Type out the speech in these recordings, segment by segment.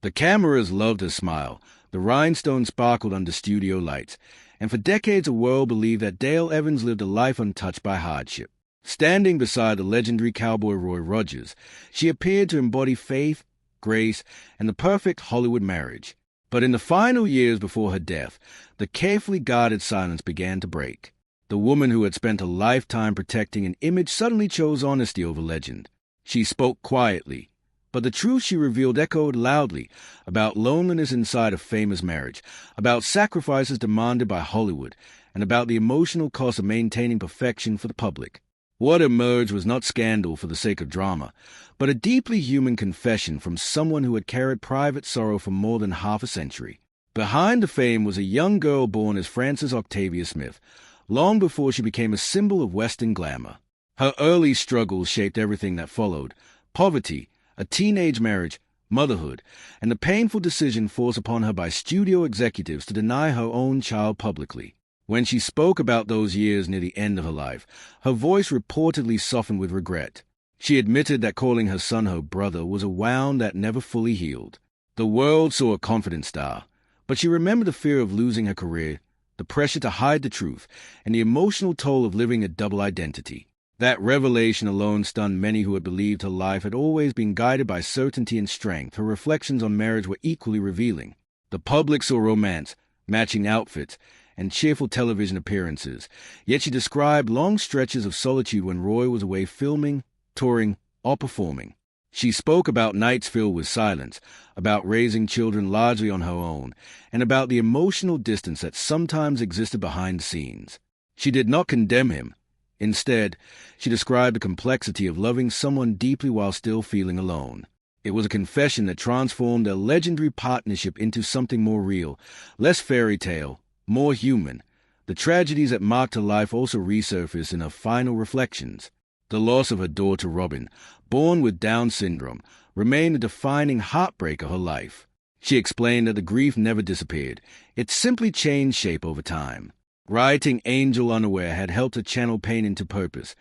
The cameras loved her smile. The rhinestones sparkled under studio lights, and for decades the world believed that Dale Evans lived a life untouched by hardship. Standing beside the legendary cowboy Roy Rogers, she appeared to embody faith, grace, and the perfect Hollywood marriage. But in the final years before her death, the carefully guarded silence began to break. The woman who had spent a lifetime protecting an image suddenly chose honesty over legend. She spoke quietly, but the truth she revealed echoed loudly about loneliness inside a famous marriage, about sacrifices demanded by Hollywood, and about the emotional cost of maintaining perfection for the public. What emerged was not scandal for the sake of drama, but a deeply human confession from someone who had carried private sorrow for more than half a century. Behind the fame was a young girl born as Frances Octavia Smith, long before she became a symbol of Western glamour. Her early struggles shaped everything that followed: poverty, a teenage marriage, motherhood, and the painful decision forced upon her by studio executives to deny her own child publicly. When she spoke about those years near the end of her life, her voice reportedly softened with regret. She admitted that calling her son her brother was a wound that never fully healed. The world saw a confident star, but she remembered the fear of losing her career, the pressure to hide the truth, and the emotional toll of living a double identity. That revelation alone stunned many who had believed her life had always been guided by certainty and strength. Her reflections on marriage were equally revealing. The public saw romance, matching outfits, and cheerful television appearances, yet she described long stretches of solitude when Roy was away filming, touring, or performing. She spoke about nights filled with silence, about raising children largely on her own, and about the emotional distance that sometimes existed behind the scenes. She did not condemn him. Instead, she described the complexity of loving someone deeply while still feeling alone. It was a confession that transformed their legendary partnership into something more real, less fairy tale, more human. The tragedies that marked her life also resurfaced in her final reflections. The loss of her daughter Robin, born with Down syndrome, remained a defining heartbreak of her life. She explained that the grief never disappeared. It simply changed shape over time. Writing Angel Unaware had helped her channel pain into purpose,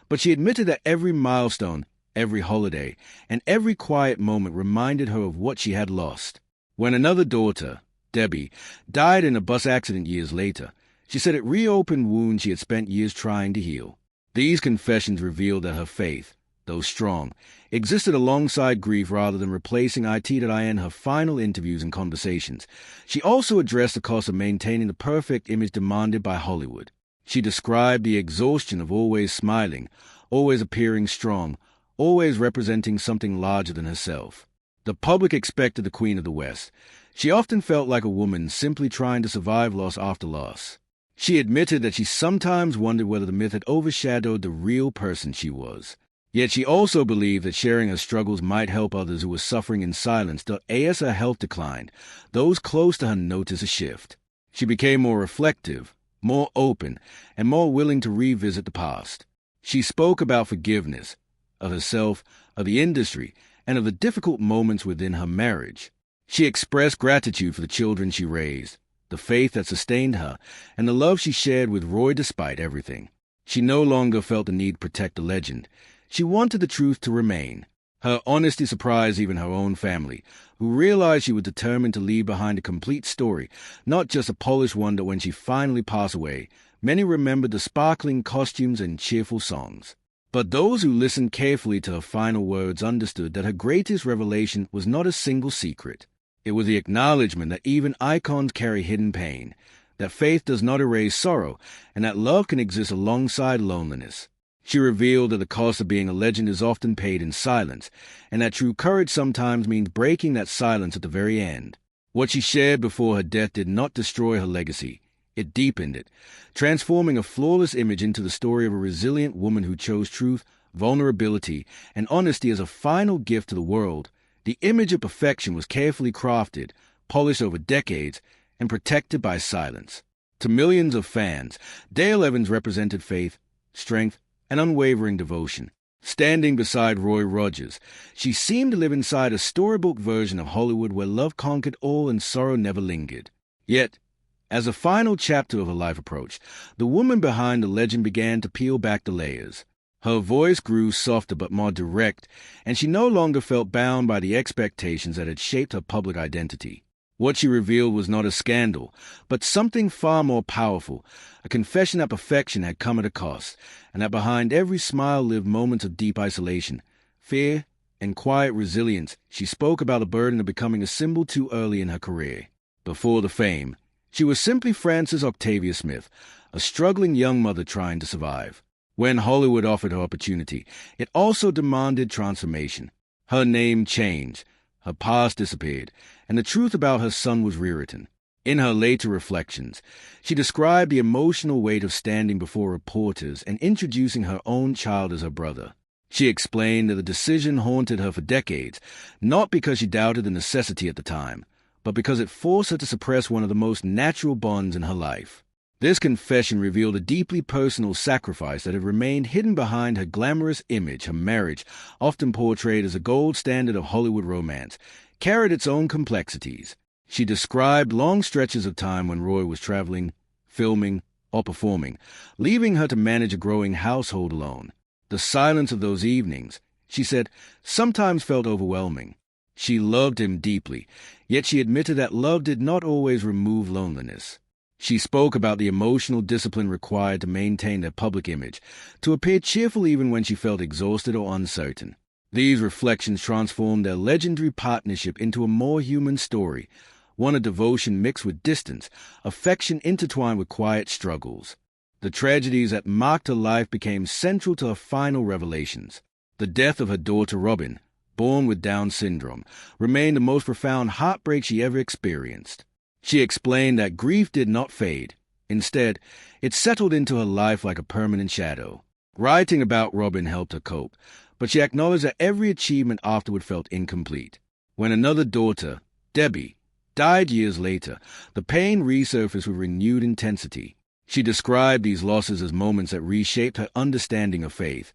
but she admitted that every milestone, every holiday, and every quiet moment reminded her of what she had lost. When another daughter, Debbie, died in a bus accident years later, she said it reopened wounds she had spent years trying to heal. These confessions revealed that her faith, though strong, existed alongside grief rather than replacing it. In her final interviews and conversations, she also addressed the cost of maintaining the perfect image demanded by Hollywood. She described the exhaustion of always smiling, always appearing strong, always representing something larger than herself. The public expected the Queen of the West. She often felt like a woman simply trying to survive loss after loss. She admitted that she sometimes wondered whether the myth had overshadowed the real person she was. Yet she also believed that sharing her struggles might help others who were suffering in silence. As her health declined, those close to her noticed a shift. She became more reflective, more open, and more willing to revisit the past. She spoke about forgiveness, of herself, of the industry, and of the difficult moments within her marriage. She expressed gratitude for the children she raised, the faith that sustained her, and the love she shared with Roy despite everything. She no longer felt the need to protect the legend. She wanted the truth to remain. Her honesty surprised even her own family, who realized she was determined to leave behind a complete story, not just a polished wonder. When she finally passed away, many remembered the sparkling costumes and cheerful songs. But those who listened carefully to her final words understood that her greatest revelation was not a single secret. It was the acknowledgement that even icons carry hidden pain, that faith does not erase sorrow, and that love can exist alongside loneliness. She revealed that the cost of being a legend is often paid in silence, and that true courage sometimes means breaking that silence at the very end. What she shared before her death did not destroy her legacy. It deepened it, transforming a flawless image into the story of a resilient woman who chose truth, vulnerability, and honesty as a final gift to the world. The image of perfection was carefully crafted, polished over decades, and protected by silence. To millions of fans, Dale Evans represented faith, strength, and unwavering devotion. Standing beside Roy Rogers, she seemed to live inside a storybook version of Hollywood where love conquered all and sorrow never lingered. Yet, as the final chapter of her life approached, the woman behind the legend began to peel back the layers. Her voice grew softer but more direct, and she no longer felt bound by the expectations that had shaped her public identity. What she revealed was not a scandal, but something far more powerful, a confession that perfection had come at a cost, and that behind every smile lived moments of deep isolation, fear, and quiet resilience. She spoke about the burden of becoming a symbol too early in her career. Before the fame, she was simply Frances Octavia Smith, a struggling young mother trying to survive. When Hollywood offered her opportunity, it also demanded transformation. Her name changed, her past disappeared, and the truth about her son was rewritten. In her later reflections, she described the emotional weight of standing before reporters and introducing her own child as her brother. She explained that the decision haunted her for decades, not because she doubted the necessity at the time, but because it forced her to suppress one of the most natural bonds in her life. This confession revealed a deeply personal sacrifice that had remained hidden behind her glamorous image. Her marriage, often portrayed as a gold standard of Hollywood romance, carried its own complexities. She described long stretches of time when Roy was traveling, filming, or performing, leaving her to manage a growing household alone. The silence of those evenings, she said, sometimes felt overwhelming. She loved him deeply, yet she admitted that love did not always remove loneliness. She spoke about the emotional discipline required to maintain their public image, to appear cheerful even when she felt exhausted or uncertain. These reflections transformed their legendary partnership into a more human story, one of devotion mixed with distance, affection intertwined with quiet struggles. The tragedies that marked her life became central to her final revelations. The death of her daughter Robin, born with Down syndrome, remained the most profound heartbreak she ever experienced. She explained that grief did not fade. Instead, it settled into her life like a permanent shadow. Writing about Robin helped her cope, but she acknowledged that every achievement afterward felt incomplete. When another daughter, Debbie, died years later, the pain resurfaced with renewed intensity. She described these losses as moments that reshaped her understanding of faith,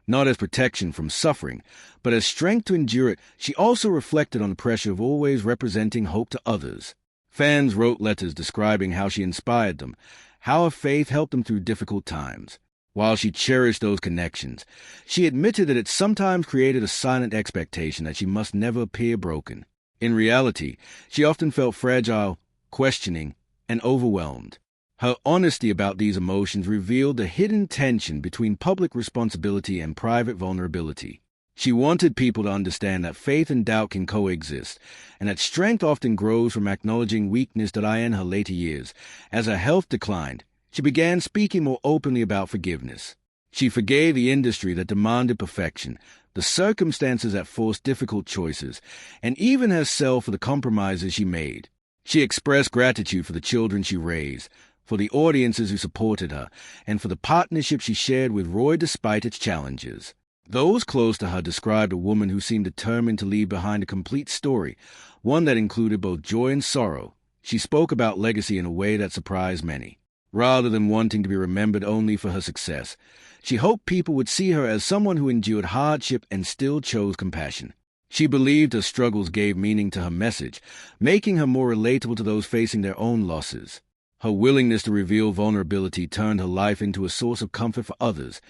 not as protection from suffering, but as strength to endure it. She also reflected on the pressure of always representing hope to others. Fans wrote letters describing how she inspired them, how her faith helped them through difficult times. While she cherished those connections, she admitted that it sometimes created a silent expectation that she must never appear broken. In reality, she often felt fragile, questioning, and overwhelmed. Her honesty about these emotions revealed the hidden tension between public responsibility and private vulnerability. She wanted people to understand that faith and doubt can coexist, and that strength often grows from acknowledging weakness. In her later years, as her health declined, she began speaking more openly about forgiveness. She forgave the industry that demanded perfection, the circumstances that forced difficult choices, and even herself for the compromises she made. She expressed gratitude for the children she raised, for the audiences who supported her, and for the partnership she shared with Roy despite its challenges. Those close to her described a woman who seemed determined to leave behind a complete story, one that included both joy and sorrow. She spoke about legacy in a way that surprised many. Rather than wanting to be remembered only for her success, she hoped people would see her as someone who endured hardship and still chose compassion. She believed her struggles gave meaning to her message, making her more relatable to those facing their own losses. Her willingness to reveal vulnerability turned her life into a source of comfort for others,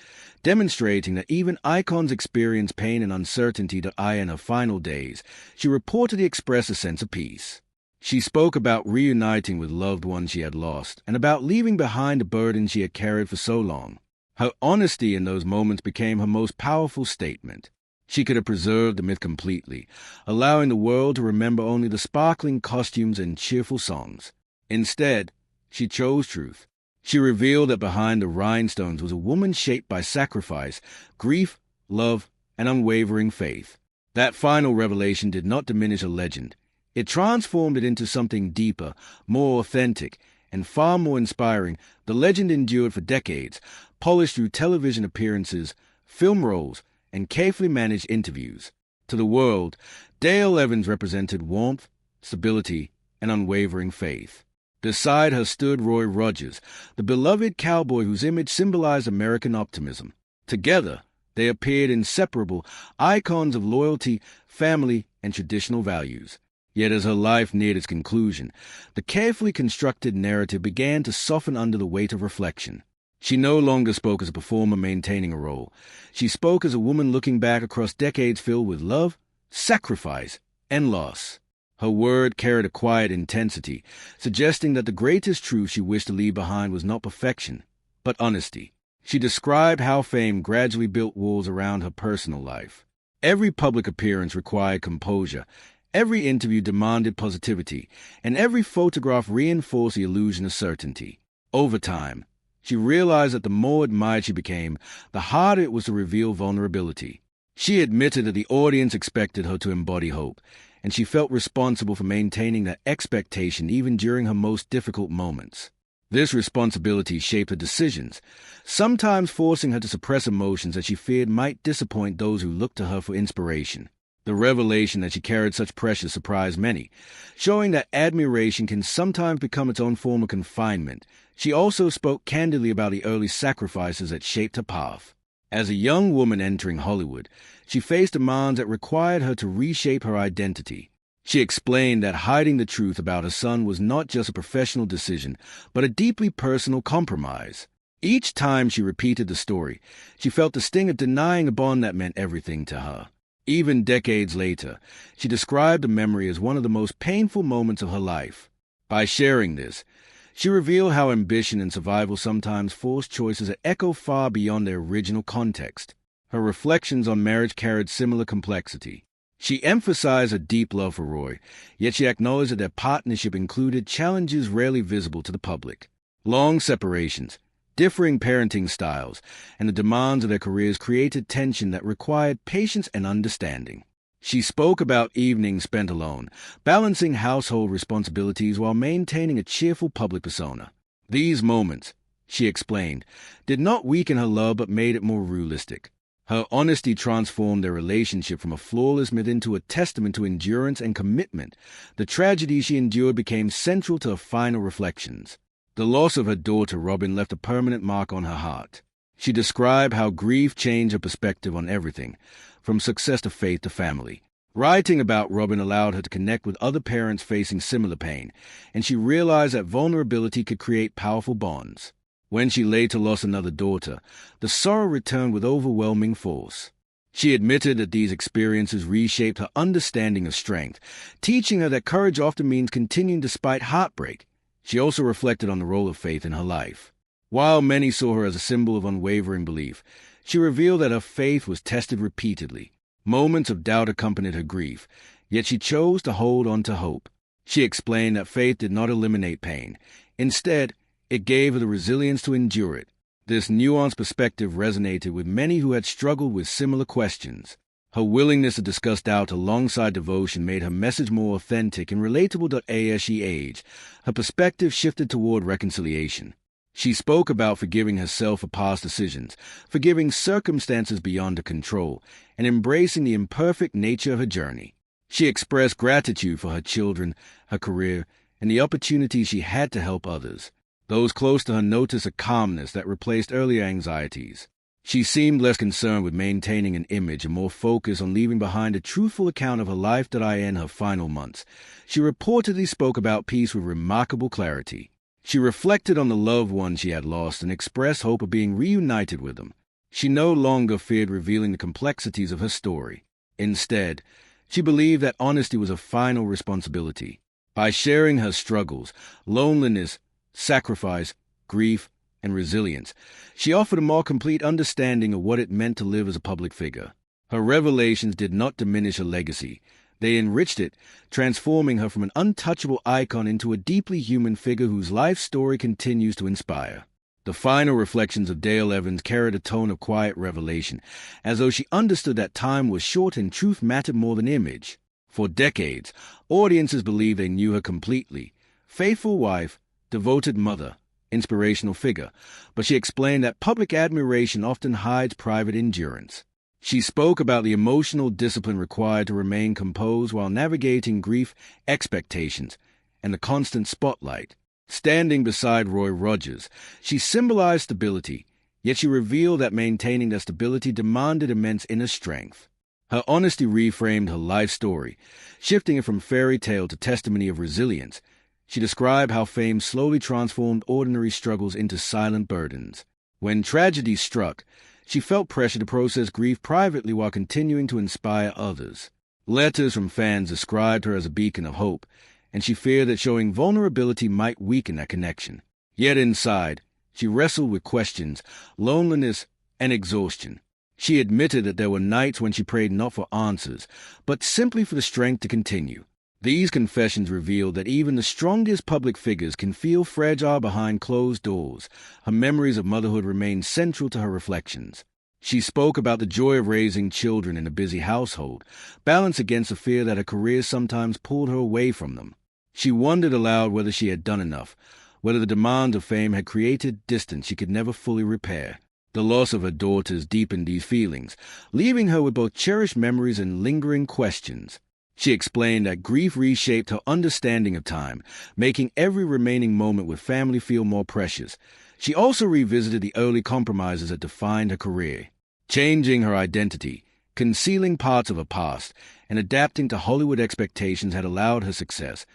demonstrating that even icons experience pain and uncertainty. In her final days, she reportedly expressed a sense of peace. She spoke about reuniting with loved ones she had lost, and about leaving behind the burden she had carried for so long. Her honesty in those moments became her most powerful statement. She could have preserved the myth completely, allowing the world to remember only the sparkling costumes and cheerful songs. Instead, she chose truth. She revealed that behind the rhinestones was a woman shaped by sacrifice, grief, love, and unwavering faith. That final revelation did not diminish a legend. It transformed it into something deeper, more authentic, and far more inspiring. The legend endured for decades, polished through television appearances, film roles, and carefully managed interviews. To the world, Dale Evans represented warmth, stability, and unwavering faith. Beside her stood Roy Rogers, the beloved cowboy whose image symbolized American optimism. Together, they appeared inseparable, icons of loyalty, family, and traditional values. Yet as her life neared its conclusion, the carefully constructed narrative began to soften under the weight of reflection. She no longer spoke as a performer maintaining a role. She spoke as a woman looking back across decades filled with love, sacrifice, and loss. Her word carried a quiet intensity, suggesting that the greatest truth she wished to leave behind was not perfection, but honesty. She described how fame gradually built walls around her personal life. Every public appearance required composure, every interview demanded positivity, and every photograph reinforced the illusion of certainty. Over time, she realized that the more admired she became, the harder it was to reveal vulnerability. She admitted that the audience expected her to embody hope, and she felt responsible for maintaining that expectation even during her most difficult moments. This responsibility shaped her decisions, sometimes forcing her to suppress emotions that she feared might disappoint those who looked to her for inspiration. The revelation that she carried such pressure surprised many, showing that admiration can sometimes become its own form of confinement. She also spoke candidly about the early sacrifices that shaped her path. As a young woman entering Hollywood, she faced demands that required her to reshape her identity. She explained that hiding the truth about her son was not just a professional decision, but a deeply personal compromise. Each time she repeated the story, she felt the sting of denying a bond that meant everything to her. Even decades later, she described the memory as one of the most painful moments of her life. By sharing this, she revealed how ambition and survival sometimes force choices that echo far beyond their original context. Her reflections on marriage carried similar complexity. She emphasized a deep love for Roy, yet she acknowledged that their partnership included challenges rarely visible to the public. Long separations, differing parenting styles, and the demands of their careers created tension that required patience and understanding. She spoke about evenings spent alone, balancing household responsibilities while maintaining a cheerful public persona. These moments, she explained, did not weaken her love but made it more realistic. Her honesty transformed their relationship from a flawless myth into a testament to endurance and commitment. The tragedy she endured became central to her final reflections. The loss of her daughter, Robin, left a permanent mark on her heart. She described how grief changed her perspective on everything, from success to faith to family. Writing about Robin allowed her to connect with other parents facing similar pain, and she realized that vulnerability could create powerful bonds. When she later lost another daughter, the sorrow returned with overwhelming force. She admitted that these experiences reshaped her understanding of strength, teaching her that courage often means continuing despite heartbreak. She also reflected on the role of faith in her life. While many saw her as a symbol of unwavering belief, she revealed that her faith was tested repeatedly. Moments of doubt accompanied her grief, yet she chose to hold on to hope. She explained that faith did not eliminate pain. Instead, it gave her the resilience to endure it. This nuanced perspective resonated with many who had struggled with similar questions. Her willingness to discuss doubt alongside devotion made her message more authentic and relatable as she aged. Her perspective shifted toward reconciliation. She spoke about forgiving herself for past decisions, forgiving circumstances beyond her control, and embracing the imperfect nature of her journey. She expressed gratitude for her children, her career, and the opportunities she had to help others. Those close to her noticed a calmness that replaced earlier anxieties. She seemed less concerned with maintaining an image and more focused on leaving behind a truthful account of her life in her final months. She reportedly spoke about peace with remarkable clarity. She reflected on the loved ones she had lost and expressed hope of being reunited with them. She no longer feared revealing the complexities of her story. Instead, she believed that honesty was a final responsibility. By sharing her struggles, loneliness, sacrifice, grief, and resilience, she offered a more complete understanding of what it meant to live as a public figure. Her revelations did not diminish her legacy. They enriched it, transforming her from an untouchable icon into a deeply human figure whose life story continues to inspire. The final reflections of Dale Evans carried a tone of quiet revelation, as though she understood that time was short and truth mattered more than image. For decades, audiences believed they knew her completely. Faithful wife, devoted mother, inspirational figure, but she explained that public admiration often hides private endurance. She spoke about the emotional discipline required to remain composed while navigating grief, expectations, and the constant spotlight. Standing beside Roy Rogers, she symbolized stability, yet she revealed that maintaining that stability demanded immense inner strength. Her honesty reframed her life story, shifting it from fairy tale to testimony of resilience. She described how fame slowly transformed ordinary struggles into silent burdens. When tragedy struck, she felt pressure to process grief privately while continuing to inspire others. Letters from fans described her as a beacon of hope, and she feared that showing vulnerability might weaken that connection. Yet inside, she wrestled with questions, loneliness, and exhaustion. She admitted that there were nights when she prayed not for answers, but simply for the strength to continue. These confessions revealed that even the strongest public figures can feel fragile behind closed doors. Her memories of motherhood remained central to her reflections. She spoke about the joy of raising children in a busy household, balanced against the fear that her career sometimes pulled her away from them. She wondered aloud whether she had done enough, whether the demands of fame had created distance she could never fully repair. The loss of her daughters deepened these feelings, leaving her with both cherished memories and lingering questions. She explained that grief reshaped her understanding of time, making every remaining moment with family feel more precious. She also revisited the early compromises that defined her career, changing her identity, concealing parts of her past, and adapting to Hollywood expectations had allowed her success.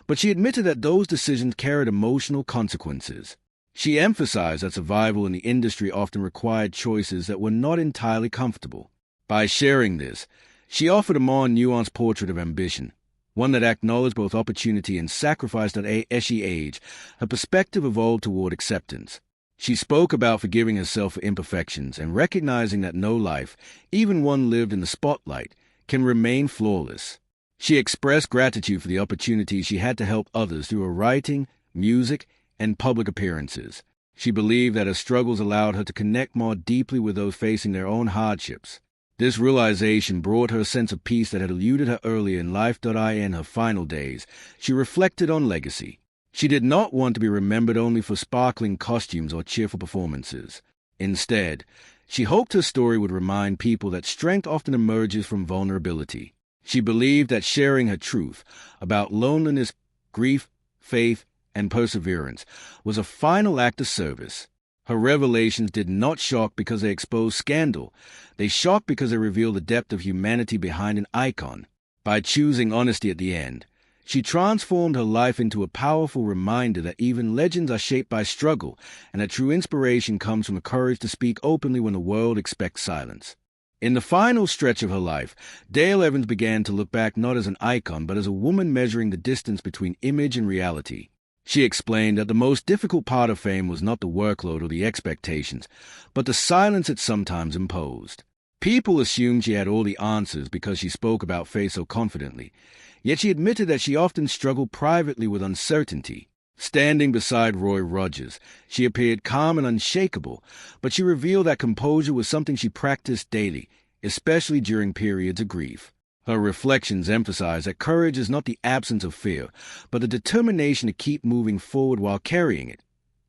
But she admitted that those decisions carried emotional consequences. She emphasized that survival in the industry often required choices that were not entirely comfortable. By sharing this, she offered a more nuanced portrait of ambition, one that acknowledged both opportunity and sacrifice that as she aged, her perspective evolved toward acceptance. She spoke about forgiving herself for imperfections and recognizing that no life, even one lived in the spotlight, can remain flawless. She expressed gratitude for the opportunities she had to help others through her writing, music, and public appearances. She believed that her struggles allowed her to connect more deeply with those facing their own hardships. This realization brought her a sense of peace that had eluded her earlier in life. In her final days, she reflected on legacy. She did not want to be remembered only for sparkling costumes or cheerful performances. Instead, she hoped her story would remind people that strength often emerges from vulnerability. She believed that sharing her truth about loneliness, grief, faith, and perseverance was a final act of service. Her revelations did not shock because they exposed scandal. They shocked because they revealed the depth of humanity behind an icon. By choosing honesty at the end, she transformed her life into a powerful reminder that even legends are shaped by struggle, and that true inspiration comes from the courage to speak openly when the world expects silence. In the final stretch of her life, Dale Evans began to look back not as an icon, but as a woman measuring the distance between image and reality. She explained that the most difficult part of fame was not the workload or the expectations, but the silence it sometimes imposed. People assumed she had all the answers because she spoke about faith so confidently, yet she admitted that she often struggled privately with uncertainty. Standing beside Roy Rogers, she appeared calm and unshakable, but she revealed that composure was something she practiced daily, especially during periods of grief. Her reflections emphasize that courage is not the absence of fear, but the determination to keep moving forward while carrying it.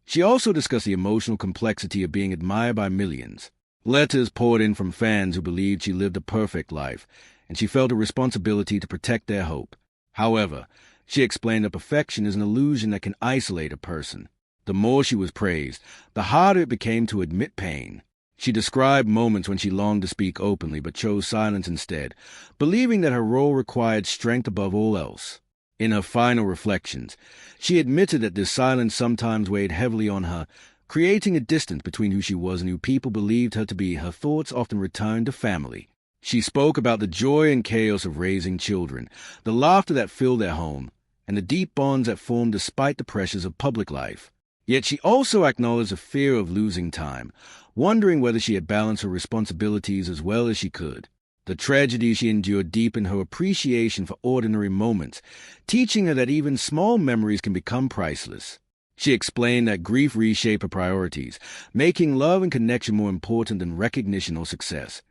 She also discussed the emotional complexity of being admired by millions. Letters poured in from fans who believed she lived a perfect life, and she felt a responsibility to protect their hope. However, she explained that perfection is an illusion that can isolate a person. The more she was praised, the harder it became to admit pain. She described moments when she longed to speak openly but chose silence instead, believing that her role required strength above all else. In her final reflections, she admitted that this silence sometimes weighed heavily on her, creating a distance between who she was and who people believed her to be. Her thoughts often returned to family. She spoke about the joy and chaos of raising children, the laughter that filled their home, and the deep bonds that formed despite the pressures of public life. Yet she also acknowledged the fear of losing time, wondering whether she had balanced her responsibilities as well as she could. The tragedy she endured deepened her appreciation for ordinary moments, teaching her that even small memories can become priceless. She explained that grief reshaped her priorities, making love and connection more important than recognition or success.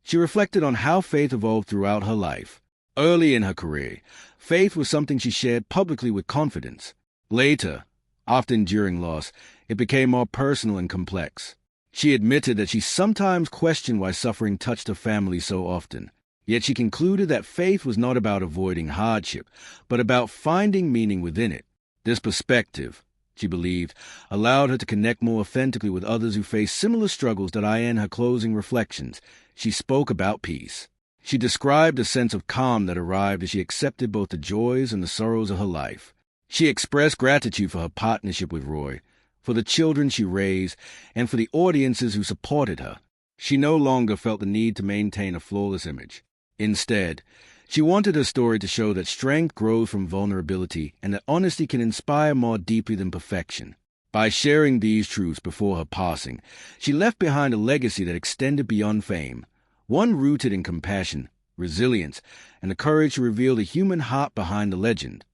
She reflected on how faith evolved throughout her life. Early in her career, faith was something she shared publicly with confidence. Later, after enduring loss, it became more personal and complex. She admitted that she sometimes questioned why suffering touched her family so often. Yet she concluded that faith was not about avoiding hardship, but about finding meaning within it. This perspective, she believed, allowed her to connect more authentically with others who faced similar struggles. In her closing reflections, she spoke about peace. She described a sense of calm that arrived as she accepted both the joys and the sorrows of her life. She expressed gratitude for her partnership with Roy, for the children she raised, and for the audiences who supported her. She no longer felt the need to maintain a flawless image. Instead, she wanted her story to show that strength grows from vulnerability and that honesty can inspire more deeply than perfection. By sharing these truths before her passing, she left behind a legacy that extended beyond fame, one rooted in compassion, resilience, and the courage to reveal the human heart behind the legend.